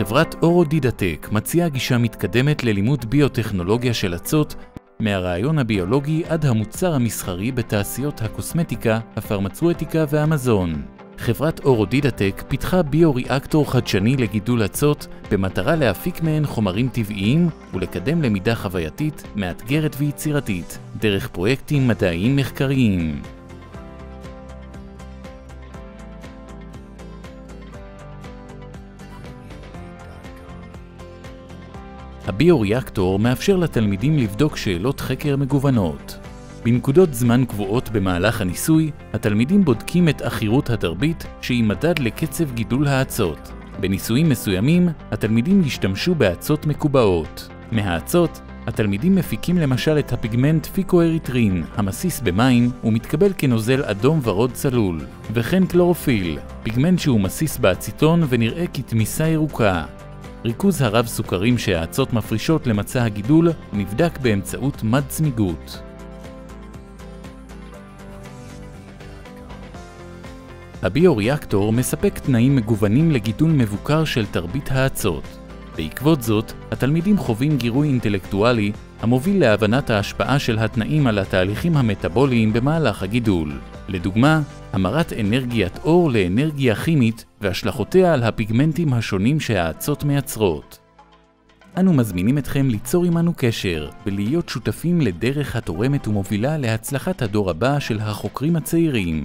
חברת אורודידטק מציעה גישה מתקדמת ללימוד ביוטכנולוגיה של אצות, מהרעיון הביולוגי עד המוצר המסחרי בתעשיות הקוסמטיקה, הפרמצואטיקה והמזון. חברת אורודידטק פיתחה ביוריאקטור חדשני לגידול אצות במטרה להפיק מהן חומרים טבעיים ולקדם למידה חווייתית, מאתגרת ויצירתית, דרך פרויקטים מדעיים מחקריים. הביוריאקטור מאפשר לתלמידים לבדוק שאלות חקר מגוונות. בנקודות זמן קבועות במהלך הניסוי, התלמידים בודקים את עכירות התרבית שהיא מדד לקצב גידול האצות. בניסויים מסוימים, התלמידים השתמשו באצות מקובעות. מהאצות, התלמידים מפיקים למשל את הפיגמנט פיקואריתרין, המסיס במים ומתקבל כנוזל אדום ורוד צלול, וכן קלורופיל, פיגמנט שהוא מסיס באציטון ונראה כתמיסה ירוקה. ריכוז הרב סוכרים שהאצות מפרישות למצע הגידול נבדק באמצעות מד צמיגות. הביוריאקטור מספק תנאים מגוונים לגידול מבוקר של תרבית האצות. בעקבות זאת, התלמידים חווים גירוי אינטלקטואלי המוביל להבנת ההשפעה של התנאים על התהליכים המטאבוליים במהלך הגידול. לדוגמה, המרת אנרגיית אור לאנרגיה כימית והשלכותיה על הפיגמנטים השונים שהאצות מייצרות. אנו מזמינים אתכם ליצור עמנו קשר ולהיות שותפים לדרך התורמת ומובילה להצלחת הדור הבא של החוקרים הצעירים.